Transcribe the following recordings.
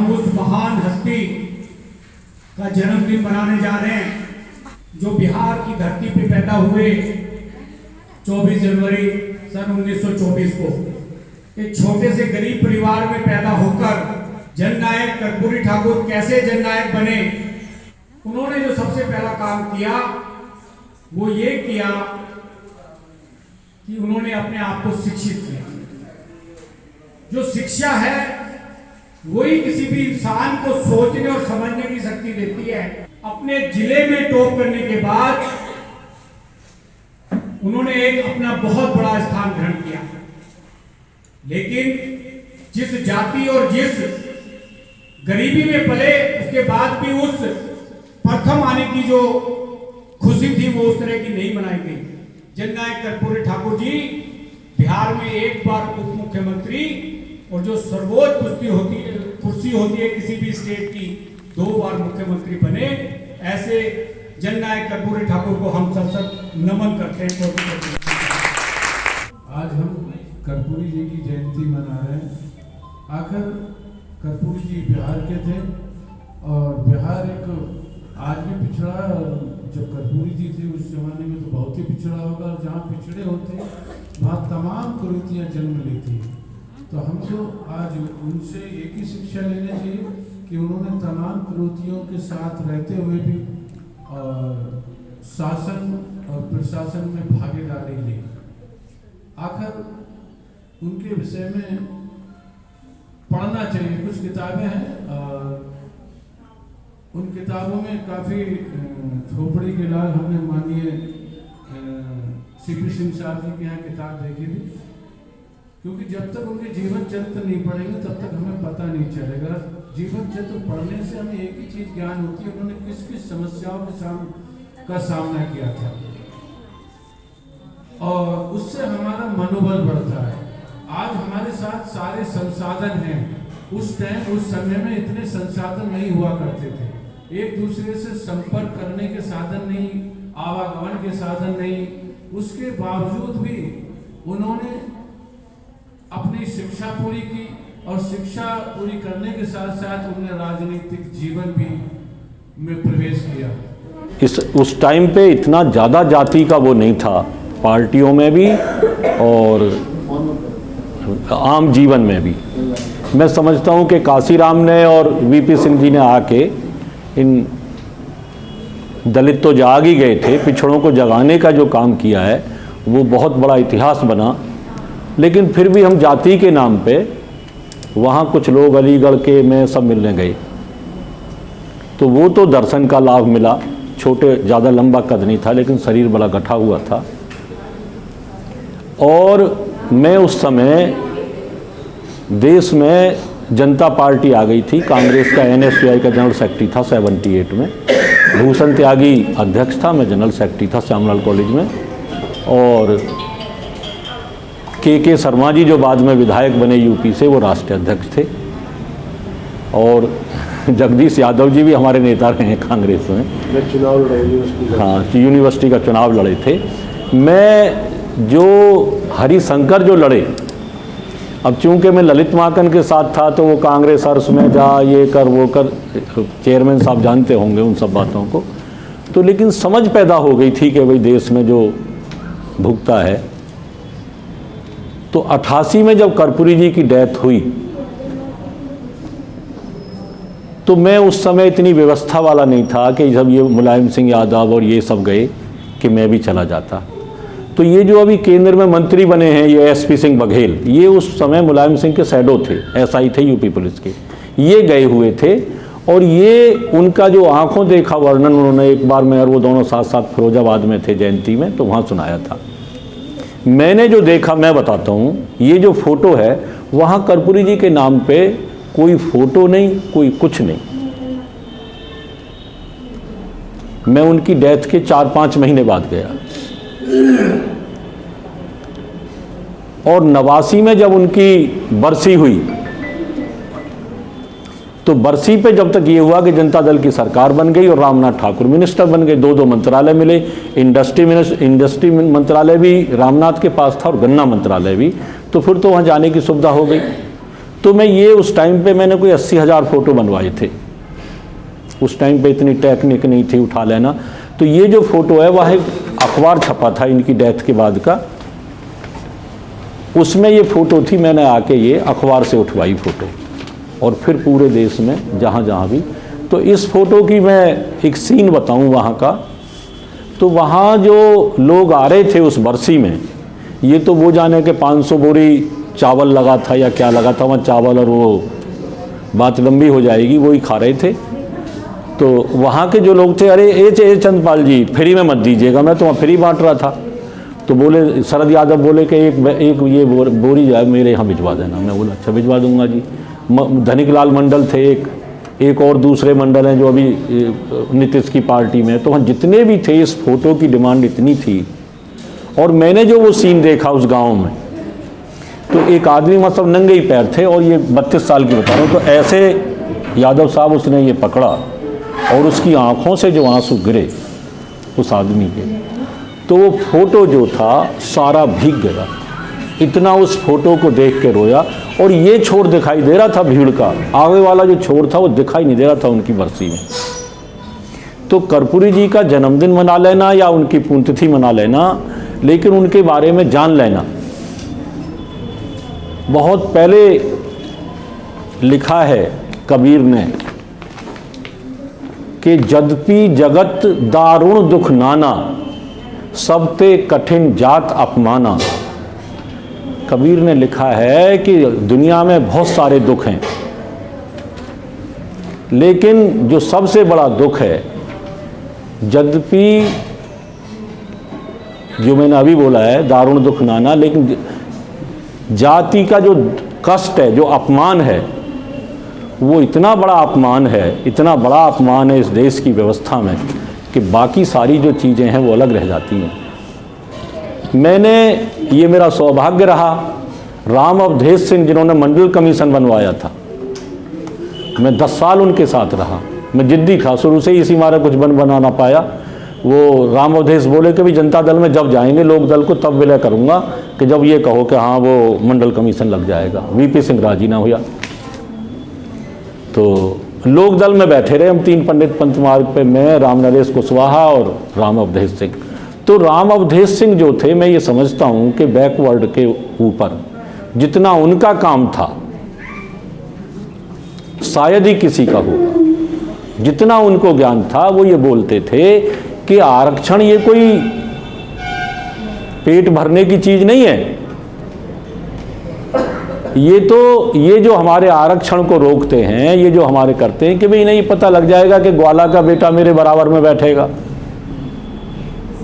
हम उस महान हस्ती का जन्मदिन मनाने जा रहे हैं जो बिहार की धरती पे पैदा हुए 24 जनवरी सन 1924 को। एक छोटे से गरीब परिवार में पैदा होकर जननायक कर्पूरी ठाकुर कैसे जननायक बने, उन्होंने जो सबसे पहला काम किया वो ये किया कि उन्होंने अपने आप को शिक्षित किया। जो शिक्षा है वही किसी भी इंसान को सोचने और समझने की शक्ति देती है। अपने जिले में टॉप करने के बाद उन्होंने एक अपना बहुत बड़ा स्थान ग्रहण किया, लेकिन जिस जाति और जिस गरीबी में पले उसके बाद भी उस प्रथम आने की जो खुशी थी वो उस तरह की नहीं मनाई गई। जननायक कर्पूरी ठाकुर जी बिहार में एक बार उप मुख्यमंत्री और जो सर्वोच्च कुर्सी होती है किसी भी स्टेट की, 2 बार मुख्यमंत्री बने। ऐसे जननायक कर्पूरी ठाकुर को हम सब नमन करते हैं। आज हम कर्पूरी जी की जयंती मना रहे हैं। आखिर कर्पूरी जी बिहार के थे और बिहार एक आज भी पिछड़ा, जब कर्पूरी जी थे उस जमाने में तो बहुत ही पिछड़ा होगा। जहाँ पिछड़े होते वहाँ तमाम कुरीतियाँ जन्म लेती हैं। तो हमको आज उनसे एक ही शिक्षा लेनी चाहिए कि उन्होंने तमाम कुरीतियों के साथ रहते हुए भी शासन और प्रशासन में भागीदारी ली। आखिर उनके विषय में पढ़ना चाहिए। कुछ किताबें हैं और उन किताबों में काफ़ी खोपड़ी के लाल हमने माननीय CP सिंह साहब जी के यहाँ किताब देखी थी, क्योंकि जब तक उनके जीवन चरित्र नहीं पढ़ेंगे तब तक हमें पता नहीं चलेगा। जीवन चरित्र पढ़ने से हमें एक ही चीज़ ज्ञान होती है, उन्होंने किस किस समस्याओं का सामना किया था और उससे हमारा मनोबल बढ़ता है। आज हमारे साथ सारे संसाधन हैं, उस टाइम उस समय में इतने संसाधन नहीं हुआ करते थे। एक दूसरे से संपर्क करने के साधन नहीं, आवागमन के साधन नहीं, उसके बावजूद भी उन्होंने अपनी शिक्षा पूरी की और शिक्षा पूरी करने के साथ साथ उन्होंने राजनीतिक जीवन भी में प्रवेश किया। उस टाइम पे इतना ज़्यादा जाति का वो नहीं था, पार्टियों में भी और आम जीवन में भी। मैं समझता हूँ कि काशीराम ने और VP सिंह जी ने आके इन दलित तो जाग ही गए थे, पिछड़ों को जगाने का जो काम किया है वो बहुत बड़ा इतिहास बना। लेकिन फिर भी हम जाति के नाम पे वहाँ कुछ लोग अलीगढ़ के में सब मिलने गए, तो वो तो दर्शन का लाभ मिला। छोटे, ज़्यादा लंबा कद नहीं था लेकिन शरीर बड़ा गठा हुआ था। और मैं उस समय देश में जनता पार्टी आ गई थी, कांग्रेस का NSUI का जनरल सेक्रेटरी था 78 में, भूषण त्यागी अध्यक्ष था, मैं जनरल सेक्रेटरी था श्यामलाल कॉलेज में। और के शर्मा जी जो बाद में विधायक बने UP से, वो राष्ट्रीय अध्यक्ष थे। और जगदीश यादव जी भी हमारे नेता रहे हैं कांग्रेस में, चुनाव लड़े, हाँ यूनिवर्सिटी का चुनाव लड़े थे। मैं जो हरिशंकर जो लड़े, अब चूंकि मैं ललित माकन के साथ था तो वो कांग्रेस हर्ष में जा, ये कर वो कर, चेयरमैन साहब जानते होंगे उन सब बातों को। तो लेकिन समझ पैदा हो गई थी कि भाई देश में जो भुगता है। तो 88 में जब कर्पूरी जी की डेथ हुई तो मैं उस समय इतनी व्यवस्था वाला नहीं था कि जब ये मुलायम सिंह यादव और ये सब गए कि मैं भी चला जाता। तो ये जो अभी केंद्र में मंत्री बने हैं ये SP सिंह बघेल, ये उस समय मुलायम सिंह के शैडो थे, SI थे UP पुलिस के, ये गए हुए थे। और ये उनका जो आंखों देखा वर्णन उन्होंने एक बार में, और वो दोनों साथ साथ फिरोजाबाद में थे जयंती में, तो वहाँ सुनाया था। मैंने जो देखा मैं बताता हूँ। ये जो फोटो है वहाँ कर्पूरी जी के नाम पे कोई फोटो नहीं, कोई कुछ नहीं। मैं उनकी डेथ के 4-5 महीने बाद गया। और 89 में जब उनकी बरसी हुई तो बरसी पे जब तक ये हुआ कि जनता दल की सरकार बन गई और रामनाथ ठाकुर मिनिस्टर बन गए, 2 मंत्रालय मिले। इंडस्ट्री मंत्रालय भी रामनाथ के पास था और गन्ना मंत्रालय भी, तो फिर तो वहाँ जाने की सुविधा हो गई। तो मैं ये उस टाइम पे मैंने कोई 80,000 फ़ोटो बनवाए थे। उस टाइम पे इतनी टेक्निक नहीं थी उठा लेना। तो ये जो फ़ोटो है वह एक अखबार छपा था इनकी डेथ के बाद का, उसमें ये फ़ोटो थी। मैंने आके ये अखबार से उठवाई फ़ोटो, और फिर पूरे देश में जहाँ जहाँ भी। तो इस फ़ोटो की मैं एक सीन बताऊँ वहाँ का। तो वहाँ जो लोग आ रहे थे उस बरसी में, ये तो वो जाने के 500 बोरी चावल लगा था या क्या लगा था, वहाँ चावल और वो बात लंबी हो जाएगी, वो ही खा रहे थे। तो वहाँ के जो लोग थे, अरे ए चंद्रपाल जी फ्री में मत दीजिएगा, मैं तो वहाँ फ्री बांट रहा था। तो बोले, शरद यादव बोले कि एक ये बोरी जो है मेरे यहाँ भिजवा देना। मैं बोला अच्छा भिजवा दूंगा जी। धनिक लाल मंडल थे, एक और दूसरे मंडल हैं जो अभी नीतीश की पार्टी में। तो वहाँ जितने भी थे, इस फोटो की डिमांड इतनी थी। और मैंने जो वो सीन देखा उस गांव में, तो एक आदमी मतलब नंगे ही पैर थे, और ये 32 साल की बता रहा हूँ। तो ऐसे यादव साहब उसने ये पकड़ा, और उसकी आंखों से जो आंसू गिरे उस आदमी के, तो वो फोटो जो था सारा भीग गया। इतना उस फोटो को देख के रोया। और ये छोर दिखाई दे रहा था भीड़ का, आगे वाला जो छोर था वो दिखाई नहीं दे रहा था उनकी बरसी में। तो कर्पूरी जी का जन्मदिन मना लेना या उनकी पुण्यतिथि मना लेना, लेकिन उनके बारे में जान लेना। बहुत पहले लिखा है कबीर ने कि यद्यपि जगत दारुण दुख नाना, सबते कठिन जात अपमाना। कबीर ने लिखा है कि दुनिया में बहुत सारे दुख हैं, लेकिन जो सबसे बड़ा दुख है, यद्यपि जो मैंने अभी बोला है दारुण दुख नाना, लेकिन जाति का जो कष्ट है, जो अपमान है, वो इतना बड़ा अपमान है, इतना बड़ा अपमान है इस देश की व्यवस्था में कि बाकी सारी जो चीज़ें हैं वो अलग रह जाती हैं। मैंने, ये मेरा सौभाग्य रहा, राम अवधेश सिंह जिन्होंने मंडल कमीशन बनवाया था, मैं 10 साल उनके साथ रहा। मैं जिद्दी था, शुरू से ही इसी मारे कुछ बना ना पाया। वो राम अवधेश बोले कि भी जनता दल में जब जाएंगे लोक दल को तब विलय करूँगा कि जब ये कहो कि हाँ वो मंडल कमीशन लग जाएगा। वीपी सिंह राजी ना हुआ, तो लोक दल में बैठे रहे हम 3 पंडित पंथ मार्ग पे, मैं, राम नरेश कुशवाहा और राम अवधेश सिंह। तो राम अवधेश सिंह जो थे, मैं ये समझता हूँ कि बैकवर्ड के ऊपर जितना उनका काम था शायद ही किसी का होगा। जितना उनको ज्ञान था, वो ये बोलते थे कि आरक्षण ये कोई पेट भरने की चीज नहीं है। ये जो हमारे आरक्षण को रोकते हैं, ये जो हमारे करते हैं कि भाई नहीं पता लग जाएगा कि ग्वाला का बेटा मेरे बराबर में बैठेगा,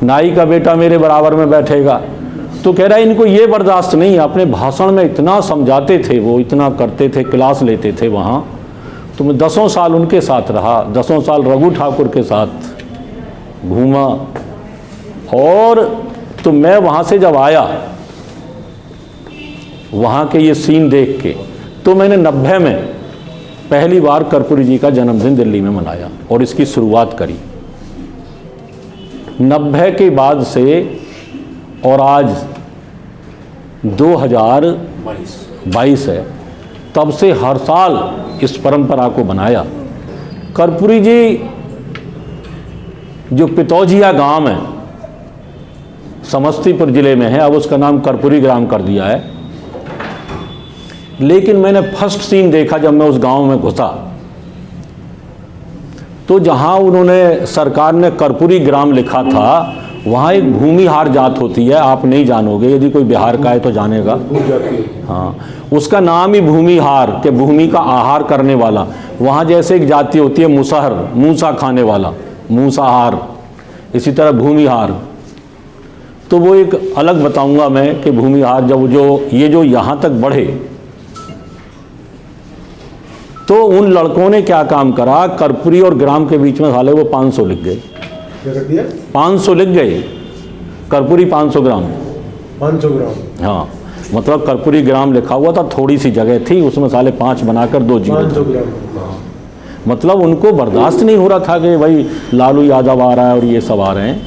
नाई का बेटा मेरे बराबर में बैठेगा। तो कह रहा है इनको ये बर्दाश्त नहीं। अपने भाषण में इतना समझाते थे, वो इतना करते थे, क्लास लेते थे वहाँ। तो मैं 10 साल उनके साथ रहा, 10 साल रघु ठाकुर के साथ घूमा। और तो मैं वहाँ से जब आया, वहाँ के ये सीन देख के, तो मैंने 90 में पहली बार कर्पूरी जी का जन्मदिन दिल्ली में मनाया और इसकी शुरुआत करी। 90 के बाद से और आज 2022 है, तब से हर साल इस परंपरा को बनाया। कर्पूरी जी जो पितौजिया गांव है, समस्तीपुर जिले में है, अब उसका नाम कर्पूरी ग्राम कर दिया है। लेकिन मैंने फर्स्ट सीन देखा जब मैं उस गांव में घुसा, तो जहां उन्होंने, सरकार ने कर्पूरी ग्राम लिखा था, वहाँ एक भूमिहार जात होती है, आप नहीं जानोगे, यदि कोई बिहार का है तो जानेगा। हाँ, उसका नाम ही भूमिहार, के भूमि का आहार करने वाला। वहाँ जैसे एक जाति होती है मुसहर, मूसा खाने वाला, मूसाहार, इसी तरह भूमिहार। तो वो एक अलग बताऊंगा मैं कि भूमिहार जब जो यहाँ तक बढ़े, तो उन लड़कों ने क्या काम करा, कर्पूरी और ग्राम के बीच में साले वो 500 लिख गए। 500 लिख गए, कर्पूरी 500 ग्राम। 500 ग्राम, हाँ, मतलब कर्पूरी ग्राम लिखा हुआ था, थोड़ी सी जगह थी, उसमें साले 5 बनाकर 2 जीरो। 500 ग्राम। मतलब उनको बर्दाश्त नहीं हो रहा था कि भाई लालू यादव आ रहा है और ये सब आ रहे हैं।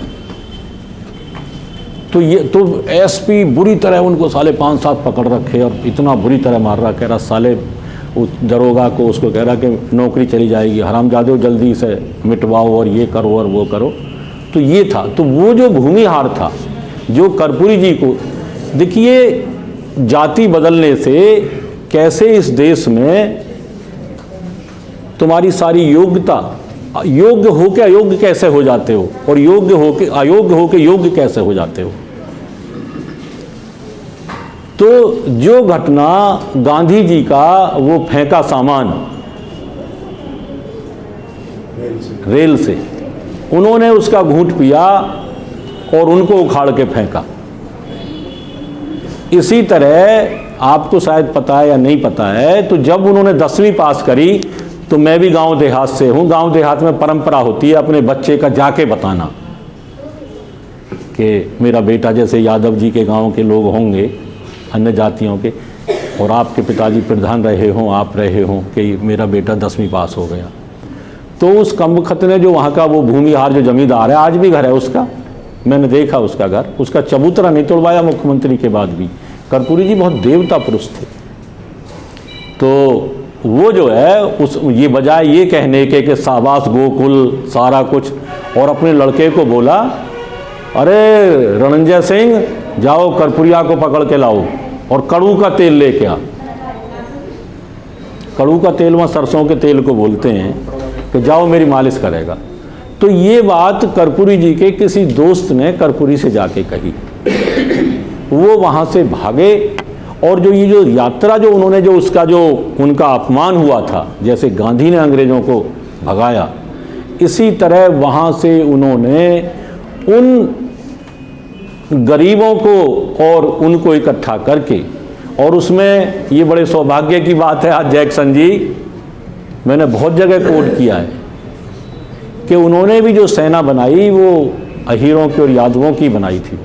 तो ये तो एसपी बुरी तरह उनको साले 5-7 पकड़ रखे और इतना बुरी तरह मार रहा, कह रहा साले उस दरोगा को उसको कह रहा कि नौकरी चली जाएगी, हरामजादे जल्दी से मिटवाओ और ये करो और वो करो। तो ये था। तो वो जो भूमिहार था, जो कर्पूरी जी को, देखिए जाति बदलने से कैसे इस देश में तुम्हारी सारी योग्यता, योग्य हो के अयोग्य कैसे हो जाते हो, और योग्य हो के अयोग्य हो के योग्य कैसे हो जाते हो। तो जो घटना गांधी जी का वो फेंका सामान रेल से, उन्होंने उसका घूंट पिया और उनको उखाड़ के फेंका। इसी तरह आपको शायद पता है या नहीं पता है, तो जब उन्होंने 10वीं पास करी तो मैं भी गांव देहात से हूं। गांव देहात में परंपरा होती है अपने बच्चे का जाके बताना कि मेरा बेटा, जैसे यादव जी के गांव के लोग होंगे अन्य जातियों के, और आपके पिताजी प्रधान रहे हों, आप रहे हों, कि मेरा बेटा 10वीं पास हो गया। तो उस कमबख्त ने, जो वहाँ का वो भूमिहार जो जमींदार है, आज भी घर है उसका, मैंने देखा उसका घर, उसका चबूतरा नहीं तोड़वाया मुख्यमंत्री के बाद भी। कर्पूरी जी बहुत देवता पुरुष थे। तो वो जो है उस ये बजाय ये कहने के कि शाबाश गोकुल सारा कुछ, और अपने लड़के को बोला, अरे रणंजय सिंह जाओ कर्पूरिया को पकड़ के लाओ और कड़ू का तेल लेके आ। कड़ू का तेल वहाँ सरसों के तेल को बोलते हैं, कि जाओ मेरी मालिश करेगा। तो ये बात कर्पूरी जी के किसी दोस्त ने कर्पूरी से जाके कही। वो वहाँ से भागे, और जो ये जो यात्रा जो उन्होंने, जो उसका जो उनका अपमान हुआ था, जैसे गांधी ने अंग्रेज़ों को भगाया, इसी तरह वहाँ से उन्होंने उन गरीबों को और उनको इकट्ठा करके, और उसमें ये बड़े सौभाग्य की बात है, आज जैक्सन जी, मैंने बहुत जगह कोट किया है कि उन्होंने भी जो सेना बनाई वो अहीरों की और यादवों की बनाई थी।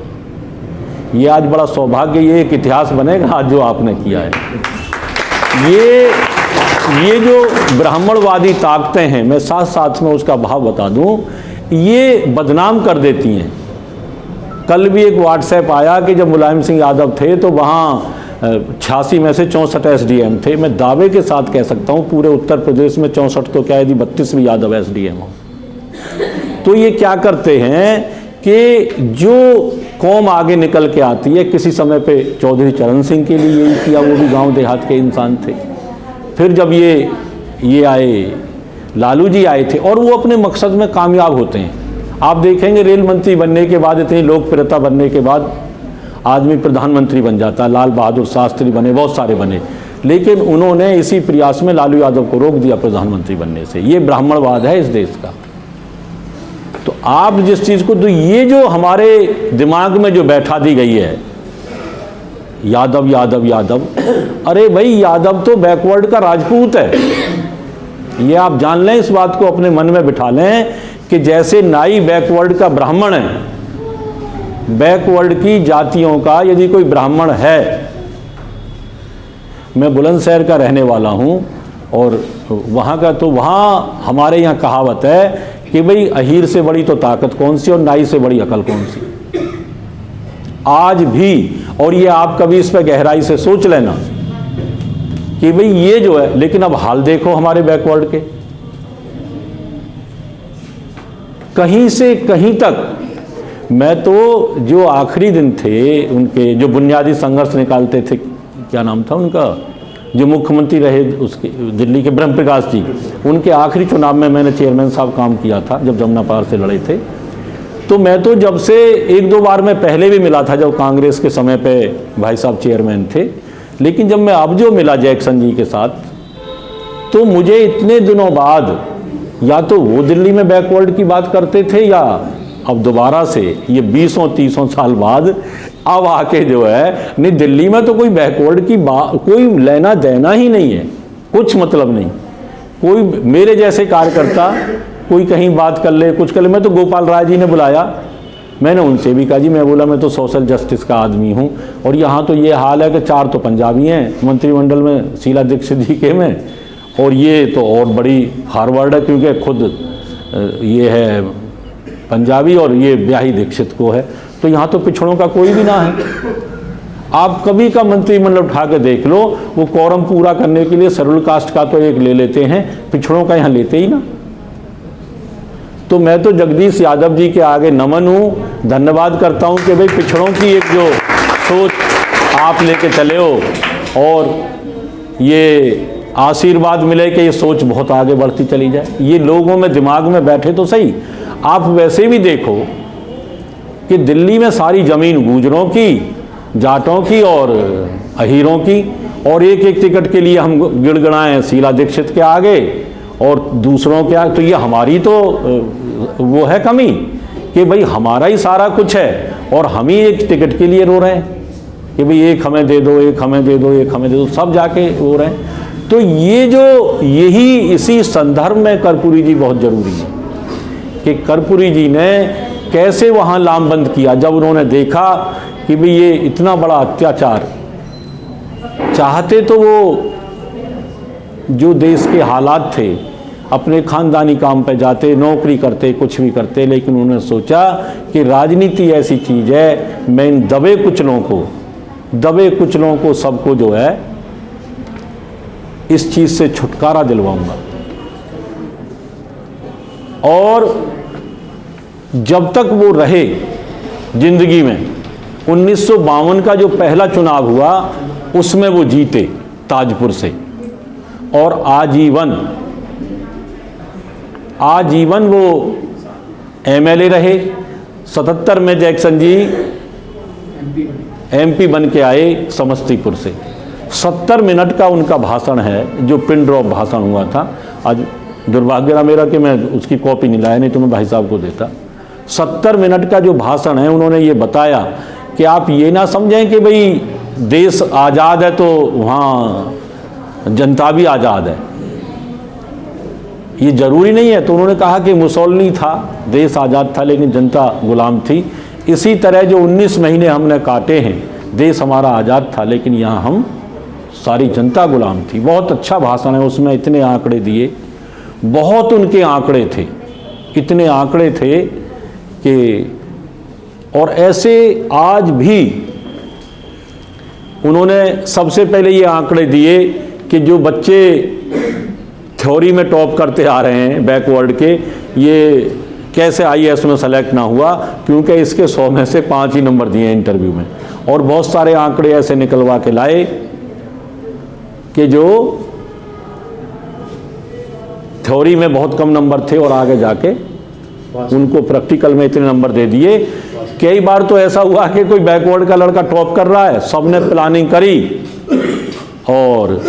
ये आज बड़ा सौभाग्य, ये एक इतिहास बनेगा आज जो आपने किया है। ये जो ब्राह्मणवादी ताकतें हैं, मैं साथ साथ में उसका भाव बता दूं, ये बदनाम कर देती हैं। कल भी एक व्हाट्सएप आया कि जब मुलायम सिंह यादव थे तो वहाँ 86 में से 64 SDM थे। मैं दावे के साथ कह सकता हूँ पूरे उत्तर प्रदेश में 64 तो क्या यदि 32 भी यादव SDM हो। तो ये क्या करते हैं कि जो कौम आगे निकल के आती है, किसी समय पे चौधरी चरण सिंह के लिए यही किया, वो भी गांव देहात के इंसान थे। फिर जब ये आए, लालू जी आए थे, और वो अपने मकसद में कामयाब होते हैं। आप देखेंगे रेल मंत्री बनने के बाद, इतनी लोकप्रियता बनने के बाद आदमी प्रधानमंत्री बन जाता है। लाल बहादुर शास्त्री बने, बहुत सारे बने, लेकिन उन्होंने इसी प्रयास में लालू यादव को रोक दिया प्रधानमंत्री बनने से। ये ब्राह्मणवाद है इस देश का। तो आप जिस चीज़ को, तो ये जो हमारे दिमाग में जो बैठा दी गई है, यादव यादव यादव, अरे भाई यादव तो बैकवर्ड का राजपूत है। ये आप जान लें, इस बात को अपने मन में बिठा लें कि जैसे नाई बैकवर्ड का ब्राह्मण है, बैकवर्ड की जातियों का यदि कोई ब्राह्मण है, मैं बुलंदशहर का रहने वाला हूँ और वहाँ का, तो वहाँ हमारे यहाँ कहावत है कि भाई अहीर से बड़ी तो ताकत कौन सी और नाई से बड़ी अकल कौन सी, आज भी। और ये आप कभी इस पर गहराई से सोच लेना कि भाई ये जो है, लेकिन अब हाल देखो हमारे बैकवर्ड के, कहीं से कहीं तक। मैं तो जो आखिरी दिन थे उनके, जो बुनियादी संघर्ष निकालते थे, क्या नाम था उनका, जो मुख्यमंत्री रहे उसके दिल्ली के, ब्रह्म प्रकाश जी, उनके आखिरी चुनाव में मैंने चेयरमैन साहब काम किया था जब जमुना पार से लड़े थे। तो मैं तो जब से एक दो बार मैं पहले भी मिला था जब कांग्रेस के समय पे भाई साहब चेयरमैन थे, लेकिन जब मैं अब जो मिला जैक्सन जी के साथ, तो मुझे इतने दिनों बाद, या तो वो दिल्ली में बैकवर्ड की बात करते थे, या अब दोबारा से ये 20-30 साल बाद अब आके जो है, नहीं दिल्ली में तो कोई बैकवर्ड की बात, कोई लेना देना ही नहीं है, कुछ मतलब नहीं। कोई मेरे जैसे कार्यकर्ता कोई कहीं बात कर ले, कुछ कर ले। मैं तो गोपाल राय जी ने बुलाया, मैंने उनसे भी कहा जी, मैं बोला मैं तो सोशल जस्टिस का आदमी हूँ, और यहाँ तो ये हाल है कि 4 तो पंजाबी हैं मंत्रिमंडल में, शीला दीक्षित जी के में, और ये तो और बड़ी फॉरवर्ड है क्योंकि खुद ये है पंजाबी और ये ब्याही दीक्षित को है, तो यहाँ तो पिछड़ों का कोई भी ना है। आप कभी का मंत्रिमंडल उठा के देख लो, वो quorum पूरा करने के लिए शेड्यूल कास्ट का तो एक ले लेते हैं, पिछड़ों का यहाँ लेते ही ना। तो मैं तो जगदीश यादव जी के आगे नमन हूँ, धन्यवाद करता हूँ कि भाई पिछड़ों की एक जो सोच आप लेके चले हो, और ये आशीर्वाद मिले कि ये सोच बहुत आगे बढ़ती चली जाए, ये लोगों में दिमाग में बैठे तो सही। आप वैसे भी देखो कि दिल्ली में सारी ज़मीन गुजरों की, जाटों की और अहीरों की, और एक एक टिकट के लिए हम गिड़गिड़ाएं शीला दीक्षित के आगे और दूसरों के आगे। तो ये हमारी तो वो है कमी कि भाई हमारा ही सारा कुछ है और हम ही एक टिकट के लिए रो रहे हैं कि भाई एक हमें दे दो, एक हमें दे दो, एक हमें दे दो, सब जाके रो रहे हैं। तो ये जो यही इसी संदर्भ में कर्पूरी जी बहुत ज़रूरी है कि कर्पूरी जी ने कैसे वहाँ लामबंद किया जब उन्होंने देखा कि भाई ये इतना बड़ा अत्याचार। चाहते तो वो जो देश के हालात थे, अपने खानदानी काम पे जाते, नौकरी करते, कुछ भी करते, लेकिन उन्होंने सोचा कि राजनीति ऐसी चीज़ है, मैं इन दबे कुचलों को सबको जो है इस चीज़ से छुटकारा दिलवाऊंगा। और जब तक वो रहे जिंदगी में, 1952 का जो पहला चुनाव हुआ उसमें वो जीते ताजपुर से, और आजीवन वो एमएलए रहे। 77 में जैक्सन जी एमपी बन के आए समस्तीपुर से। 70 मिनट का उनका भाषण है जो पिन ड्रॉप भाषण हुआ था। आज दुर्भाग्य रहा मेरा कि मैं उसकी कॉपी नहीं लाया, नहीं तो मैं भाई साहब को देता। 70 मिनट का जो भाषण है, उन्होंने ये बताया कि आप ये ना समझें कि भाई देश आज़ाद है तो वहाँ जनता भी आज़ाद है, ये ज़रूरी नहीं है। तो उन्होंने कहा कि मुसोलिनी था, देश आज़ाद था लेकिन जनता गुलाम थी। इसी तरह जो 19 महीने हमने काटे हैं, देश हमारा आज़ाद था लेकिन यहाँ हम सारी जनता गुलाम थी। बहुत अच्छा भाषण है, उसमें इतने आंकड़े दिए, बहुत उनके आंकड़े थे, इतने आंकड़े थे कि, और ऐसे आज भी उन्होंने सबसे पहले ये आंकड़े दिए कि जो बच्चे थ्योरी में टॉप करते आ रहे हैं बैकवर्ड के, ये कैसे आईएएस में सेलेक्ट ना हुआ, क्योंकि इसके 100 में से 5 ही नंबर दिए इंटरव्यू में। और बहुत सारे आंकड़े ऐसे निकलवा के लाए कि जो थ्योरी में बहुत कम नंबर थे और आगे जाके उनको प्रैक्टिकल में इतने नंबर दे दिए। कई बार तो ऐसा हुआ कि कोई बैकवर्ड का लड़का टॉप कर रहा है, सबने प्लानिंग करी और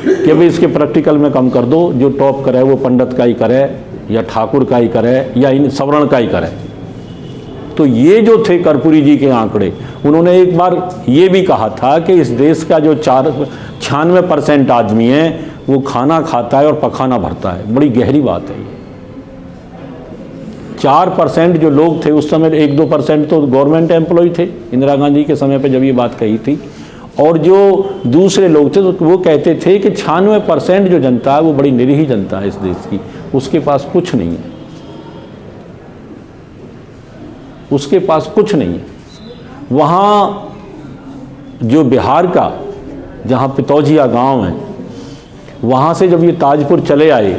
कि भाई इसके प्रैक्टिकल में कम कर दो, जो टॉप करे वो पंडित का ही करे या ठाकुर का ही करे या इन सवर्ण का ही करे। तो ये जो थे कर्पूरी जी के आंकड़े, उन्होंने एक बार ये भी कहा था कि इस देश का जो 96% आदमी है वो खाना खाता है और पखाना भरता है। बड़ी गहरी बात है ये। 4% जो लोग थे उस समय, 1-2% तो गवर्नमेंट एम्प्लॉय थे इंदिरा गांधी के समय पे जब ये बात कही थी, और जो दूसरे लोग थे तो वो कहते थे कि 96% जो जनता है वो बड़ी निरीह जनता है इस देश की, उसके पास कुछ नहीं है, उसके पास कुछ नहीं है। वहाँ जो बिहार का जहाँ पितौजिया गांव है, वहाँ से जब ये ताजपुर चले आए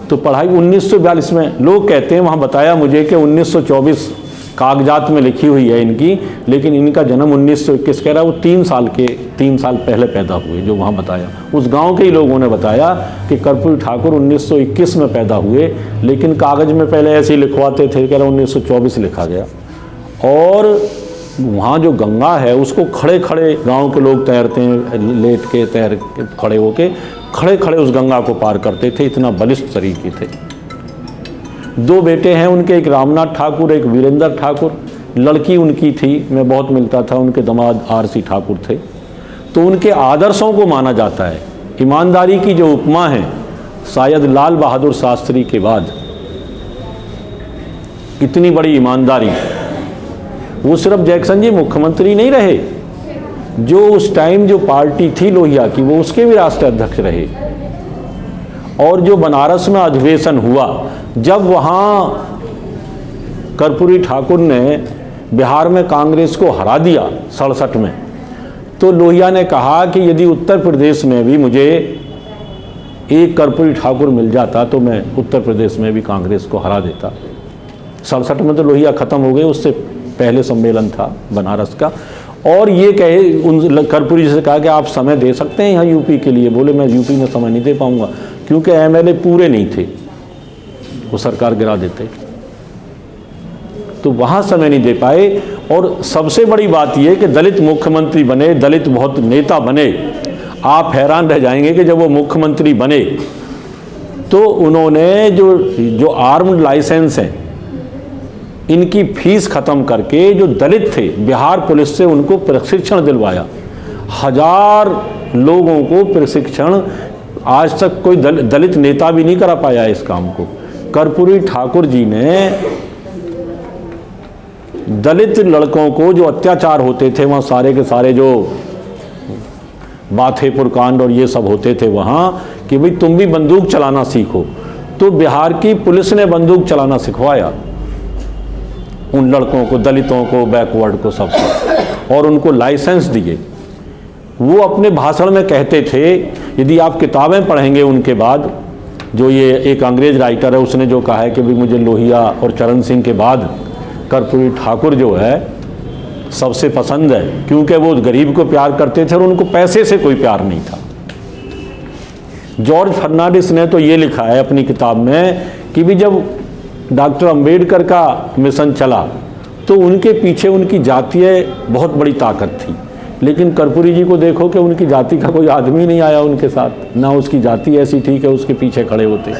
तो पढ़ाई 1942 में, लोग कहते हैं वहाँ बताया मुझे कि 1924 कागजात में लिखी हुई है इनकी, लेकिन इनका जन्म 1921 कह रहा है। वो 3 साल पहले पैदा हुए, जो वहाँ बताया उस गांव के ही लोगों ने बताया कि कर्पूरी ठाकुर 1921 में पैदा हुए, लेकिन कागज़ में पहले ऐसे ही लिखवाते थे, कह रहा 1924 लिखा गया। और वहाँ जो गंगा है उसको खड़े खड़े गांव के लोग तैरते हैं, लेट के तैर के खड़े होके खड़े खड़े उस गंगा को पार करते थे, इतना बलिष्ठ शरीर के थे। 2 बेटे हैं उनके, एक रामनाथ ठाकुर, एक वीरेंद्र ठाकुर। लड़की उनकी थी, मैं बहुत मिलता था, उनके दामाद आरसी ठाकुर थे। तो उनके आदर्शों को माना जाता है। ईमानदारी की जो उपमा है, शायद लाल बहादुर शास्त्री के बाद इतनी बड़ी ईमानदारी। वो सिर्फ जैक्सन जी मुख्यमंत्री नहीं रहे, जो उस टाइम जो पार्टी थी लोहिया की, वो उसके भी राष्ट्रीय अध्यक्ष रहे। और जो बनारस में अधिवेशन हुआ, जब वहाँ कर्पूरी ठाकुर ने बिहार में कांग्रेस को हरा दिया 67 में, तो लोहिया ने कहा कि यदि उत्तर प्रदेश में भी मुझे एक कर्पूरी ठाकुर मिल जाता तो मैं उत्तर प्रदेश में भी कांग्रेस को हरा देता। 67 में तो लोहिया ख़त्म हो गए, उससे पहले सम्मेलन था बनारस का। और ये कहे उन कर्पूरी जी से कहा कि आप समय दे सकते हैं यहाँ यूपी के लिए। बोले मैं यूपी में समय नहीं दे पाऊँगा, क्योंकि एमएलए पूरे नहीं थे, वो सरकार गिरा देते, तो वहाँ समय नहीं दे पाए। और सबसे बड़ी बात यह कि दलित मुख्यमंत्री बने, दलित बहुत नेता बने। आप हैरान रह जाएंगे कि जब वो मुख्यमंत्री बने तो उन्होंने जो आर्म्ड लाइसेंस हैं इनकी फीस ख़त्म करके जो दलित थे बिहार पुलिस से उनको प्रशिक्षण दिलवाया। 1000 लोगों को प्रशिक्षण, आज तक कोई दलित नेता भी नहीं करा पाया इस काम को। कर्पूरी ठाकुर जी ने दलित लड़कों को जो अत्याचार होते थे वहाँ सारे के सारे जो बाथेपुर कांड और ये सब होते थे वहाँ, कि भाई तुम भी बंदूक चलाना सीखो, तो बिहार की पुलिस ने बंदूक चलाना सिखवाया उन लड़कों को, दलितों को, बैकवर्ड को, सबको, और उनको लाइसेंस दिए। वो अपने भाषण में कहते थे, यदि आप किताबें पढ़ेंगे उनके बाद, जो ये एक अंग्रेज राइटर है उसने जो कहा है कि भाई मुझे लोहिया और चरण सिंह के बाद कर्पूरी ठाकुर जो है सबसे पसंद है, क्योंकि वो गरीब को प्यार करते थे और उनको पैसे से कोई प्यार नहीं था। जॉर्ज फर्नांडिस ने तो ये लिखा है अपनी किताब में कि भी जब डॉक्टर अंबेडकर का मिशन चला तो उनके पीछे उनकी जातीय बहुत बड़ी ताकत थी, लेकिन कर्पूरी जी को देखो कि उनकी जाति का कोई आदमी नहीं आया उनके साथ, ना उसकी जाति ऐसी थी कि उसके पीछे खड़े होते।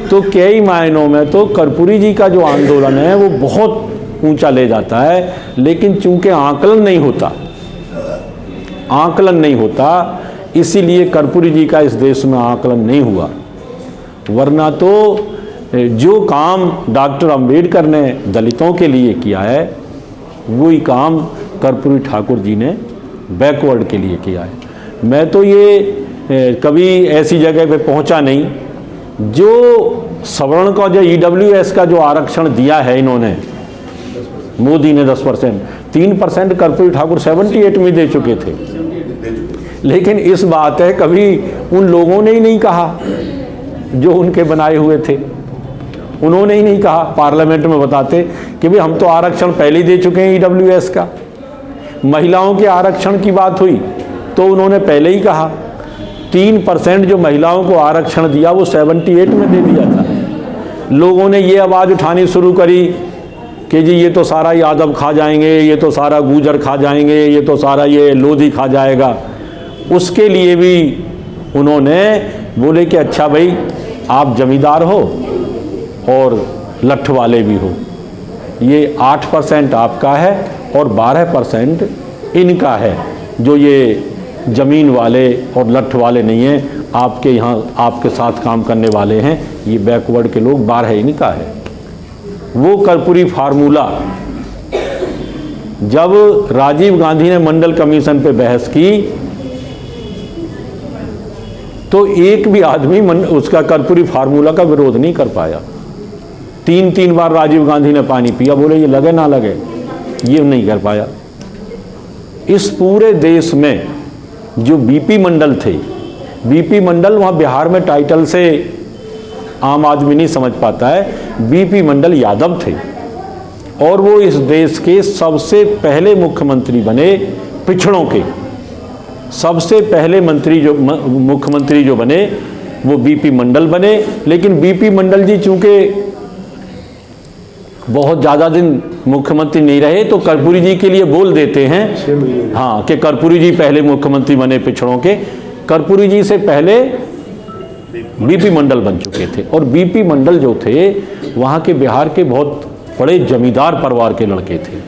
तो कई मायनों में तो कर्पूरी जी का जो आंदोलन है वो बहुत ऊंचा ले जाता है, लेकिन चूंकि आकलन नहीं होता इसीलिए कर्पूरी जी का इस देश में आकलन नहीं हुआ। वरना तो जो काम डॉक्टर अंबेडकर ने दलितों के लिए किया है वही काम कर्पूरी ठाकुर जी ने बैकवर्ड के लिए किया है। मैं तो ये कभी ऐसी जगह पे पहुंचा नहीं जो सवर्ण का, जो EWS का जो आरक्षण दिया है इन्होंने, मोदी ने 10%, 3% कर्पूरी ठाकुर 78 में दे चुके थे। लेकिन इस बात है कभी उन लोगों ने ही नहीं कहा जो उनके बनाए हुए थे, उन्होंने ही नहीं कहा पार्लियामेंट में बताते कि भाई हम तो आरक्षण पहले ही दे चुके हैं EWS का। महिलाओं के आरक्षण की बात हुई तो उन्होंने पहले ही कहा 3% जो महिलाओं को आरक्षण दिया वो 78 में दे दिया था। लोगों ने ये आवाज़ उठानी शुरू करी कि जी ये तो सारा यादव खा जाएंगे, ये तो सारा गुजर खा जाएंगे, ये तो सारा ये लोधी खा जाएगा। उसके लिए भी उन्होंने बोले कि अच्छा भाई आप जमींदार हो और लठ वाले भी हो, ये 8% आपका है और 12% इनका है, जो ये ज़मीन वाले और लठ वाले नहीं हैं, आपके यहाँ आपके साथ काम करने वाले हैं, ये बैकवर्ड के लोग 12 इनका है। वो कर्पूरी फार्मूला जब राजीव गांधी ने मंडल कमीशन पे बहस की तो एक भी आदमी उसका कर्पूरी फार्मूला का विरोध नहीं कर पाया। 3 बार राजीव गांधी ने पानी पिया, बोले ये लगे ना लगे, ये नहीं कर पाया। इस पूरे देश में जो बीपी मंडल थे, बीपी मंडल वहाँ बिहार में टाइटल से आम आदमी नहीं समझ पाता है, बीपी मंडल यादव थे और वो इस देश के सबसे पहले मुख्यमंत्री बने, पिछड़ों के सबसे पहले मुख्यमंत्री जो बने वो बीपी मंडल बने। लेकिन बीपी मंडल जी चूंकि बहुत ज़्यादा दिन मुख्यमंत्री नहीं रहे तो कर्पूरी जी के लिए बोल देते हैं हाँ कि कर्पूरी जी पहले मुख्यमंत्री बने पिछड़ों के। कर्पूरी जी से पहले बीपी मंडल बन चुके थे और बीपी मंडल जो थे वहाँ के बिहार के बहुत बड़े जमींदार परिवार के लड़के थे।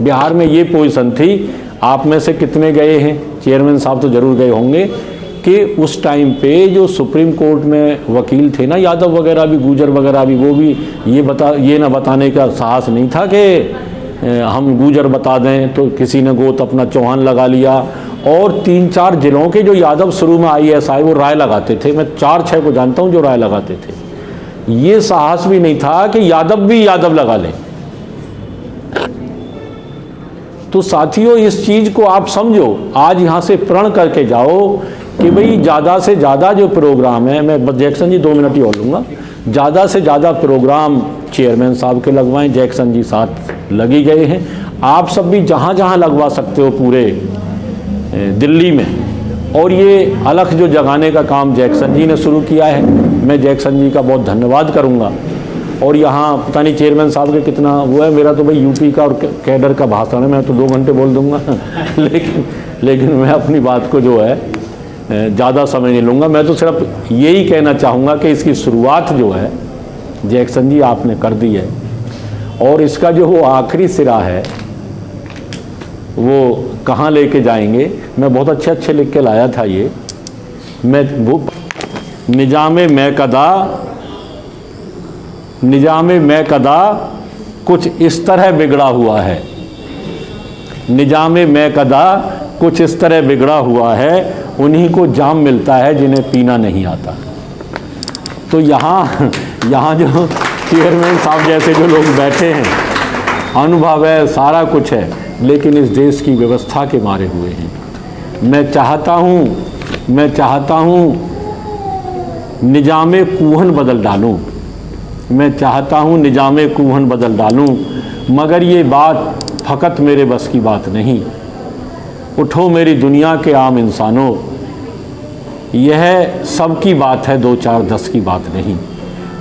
बिहार में ये पोजीशन थी, आप में से कितने गए हैं, चेयरमैन साहब तो जरूर गए होंगे, कि उस टाइम पे जो सुप्रीम कोर्ट में वकील थे ना, यादव वगैरह भी, गुजर वगैरह भी, वो भी ये ना बताने का साहस नहीं था कि हम गुजर बता दें, तो किसी ने गोत अपना चौहान लगा लिया। और 3-4 जिलों के जो यादव शुरू में ISI वो राय लगाते थे, मैं 4-6 को जानता हूँ जो राय लगाते थे। ये साहस भी नहीं था कि यादव भी यादव लगा लें। तो साथियों इस चीज़ को आप समझो, आज यहाँ से प्रण करके जाओ कि भाई ज़्यादा से ज़्यादा जो प्रोग्राम है, मैं जैक्सन जी 2 मिनट ही और लूँगा, ज़्यादा से ज़्यादा प्रोग्राम चेयरमैन साहब के लगवाएं। जैक्सन जी साथ लगी गए हैं, आप सब भी जहाँ जहाँ लगवा सकते हो पूरे दिल्ली में। और ये अलख जो जगाने का काम जैक्सन जी ने शुरू किया है, मैं जैक्सन जी का बहुत धन्यवाद करूँगा। और यहाँ पता नहीं चेयरमैन साहब के कितना वो है, मेरा तो भाई यूपी का और कैडर का भाषण है, मैं तो 2 घंटे बोल दूँगा लेकिन मैं अपनी बात को जो है ज़्यादा समय नहीं लूँगा। मैं तो सिर्फ यही कहना चाहूँगा कि इसकी शुरुआत जो है जैक्सन जी आपने कर दी है, और इसका जो वो आखिरी सिरा है वो कहाँ लेके जाएंगे, मैं बहुत अच्छे लिख के लाया था ये। मैं वो निजामे मैं कदा कुछ इस तरह बिगड़ा हुआ है, निजामे मैं कदा कुछ इस तरह बिगड़ा हुआ है, उन्हीं को जाम मिलता है जिन्हें पीना नहीं आता। तो यहाँ जो चेयरमैन साहब जैसे जो लोग बैठे हैं, अनुभव है, सारा कुछ है, लेकिन इस देश की व्यवस्था के मारे हुए हैं। मैं चाहता हूँ निजामे कूहन बदल डालूं, मैं चाहता हूँ निजामे कूहन बदल डालूं, मगर ये बात फ़कत मेरे बस की बात नहीं। उठो मेरी दुनिया के आम इंसानों, यह सब की बात है, 2 4 10 की बात नहीं।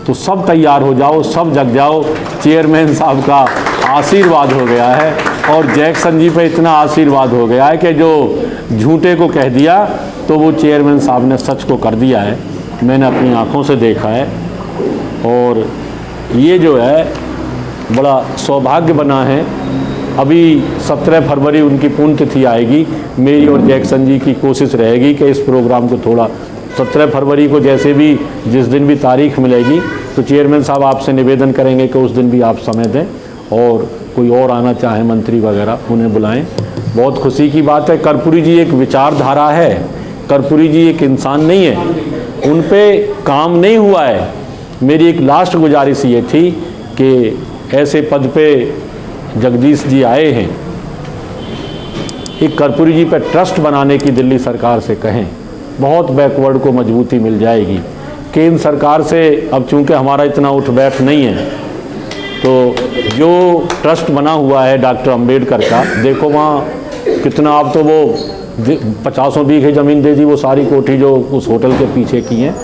तो सब तैयार हो जाओ, सब जग जाओ। चेयरमैन साहब का आशीर्वाद हो गया है, और जैक्सन जी पे इतना आशीर्वाद हो गया है कि जो झूठे को कह दिया तो वो चेयरमैन साहब ने सच को कर दिया है। मैंने अपनी आँखों से देखा है, और ये जो है बड़ा सौभाग्य बना है। अभी 17 फरवरी उनकी पुण्यतिथि आएगी। मेरी और जैक्सन जी की कोशिश रहेगी कि इस प्रोग्राम को थोड़ा 17 फरवरी को जैसे भी जिस दिन भी तारीख मिलेगी, तो चेयरमैन साहब आपसे निवेदन करेंगे कि उस दिन भी आप समय दें, और कोई और आना चाहे मंत्री वगैरह उन्हें बुलाएं। बहुत खुशी की बात है। कर्पूरी जी एक विचारधारा है, कर्पूरी जी एक इंसान नहीं है, उन पे काम नहीं हुआ है। मेरी एक लास्ट गुजारिश ये थी कि ऐसे पद पे जगदीश जी आए हैं, एक कर्पूरी जी पे ट्रस्ट बनाने की दिल्ली सरकार से कहें, बहुत बैकवर्ड को मजबूती मिल जाएगी। केंद्र सरकार से अब चूंकि हमारा इतना उठ बैठ नहीं है, तो जो ट्रस्ट बना हुआ है डॉक्टर अंबेडकर का, देखो वहाँ कितना, अब तो वो 50 बीघे ज़मीन दे दी, वो सारी कोठी जो उस होटल के पीछे की हैं।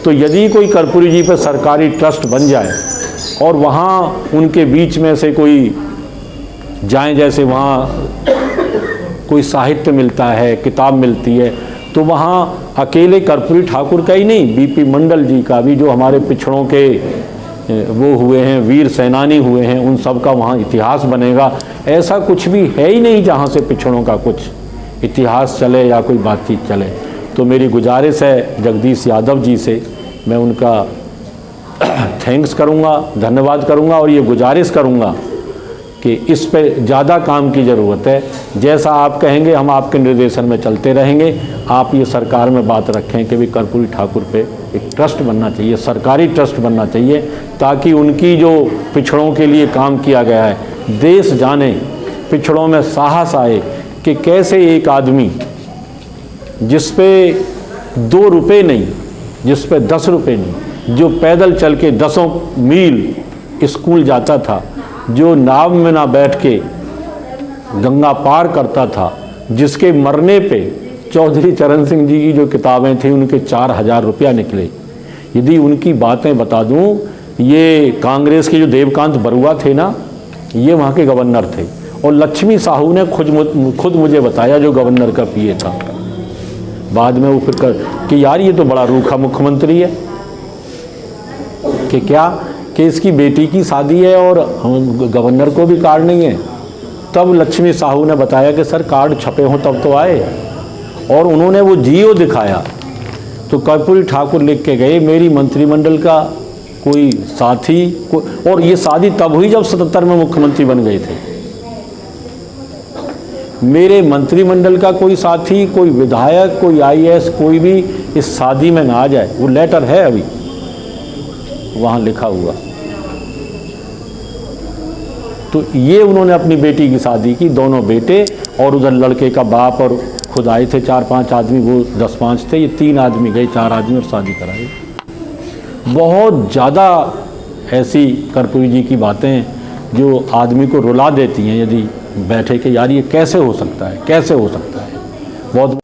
तो यदि कोई कर्पूरी जी पे सरकारी ट्रस्ट बन जाए और वहाँ उनके बीच में से कोई जाएं, जैसे वहाँ कोई साहित्य मिलता है, किताब मिलती है, तो वहाँ अकेले कर्पूरी ठाकुर का ही नहीं, बीपी मंडल जी का भी, जो हमारे पिछड़ों के वो हुए हैं, वीर सेनानी हुए हैं, उन सब का वहाँ इतिहास बनेगा। ऐसा कुछ भी है ही नहीं जहाँ से पिछड़ों का कुछ इतिहास चले या कोई बातचीत चले। तो मेरी गुजारिश है जगदीश यादव जी से, मैं उनका थैंक्स करूँगा, धन्यवाद करूँगा, और ये गुजारिश करूँगा कि इस पे ज़्यादा काम की ज़रूरत है। जैसा आप कहेंगे हम आपके निर्देशन में चलते रहेंगे। आप ये सरकार में बात रखें कि भी कर्पूरी ठाकुर पे एक ट्रस्ट बनना चाहिए, सरकारी ट्रस्ट बनना चाहिए, ताकि उनकी जो पिछड़ों के लिए काम किया गया है, देश जाने, पिछड़ों में साहस आए कि कैसे एक आदमी जिस पे 2 रुपये नहीं, जिस पे 10 रुपये नहीं, जो पैदल चल के 10 मील स्कूल जाता था, जो नाव में ना बैठ के गंगा पार करता था, जिसके मरने पे चौधरी चरण सिंह जी की जो किताबें थी उनके 4000 रुपया निकले। यदि उनकी बातें बता दूं, ये कांग्रेस के जो देवकांत बरुआ थे ना, ये वहाँ के गवर्नर थे, और लक्ष्मी साहू ने खुद मुझे बताया, जो गवर्नर का पीए था, बाद में वो फिर कि यार ये तो बड़ा रूखा मुख्यमंत्री है, कि क्या कि इसकी बेटी की शादी है और गवर्नर को भी कार्ड नहीं है। तब लक्ष्मी साहू ने बताया कि सर कार्ड छपे हों तब तो आए, और उन्होंने वो जियो दिखाया। तो कर्पूरी ठाकुर लिख के गए, मेरी मंत्रिमंडल का कोई साथी और ये शादी तब हुई जब 77 में मुख्यमंत्री बन गए थे। मेरे मंत्रिमंडल का कोई साथी, कोई विधायक, कोई आईएएस, कोई भी इस शादी में ना आ जाए। वो लेटर है अभी वहाँ लिखा हुआ। तो ये उन्होंने अपनी बेटी की शादी की, दोनों बेटे और उधर लड़के का बाप, और खुद आए थे 4-5 आदमी, वो 10-5 थे, ये 3 आदमी गए, 4 आदमी, और शादी कराई। बहुत ज़्यादा ऐसी कर्पूरी जी की बातें जो आदमी को रुला देती हैं, यदि बैठे कि यार ये कैसे हो सकता है, कैसे हो सकता है। बहुत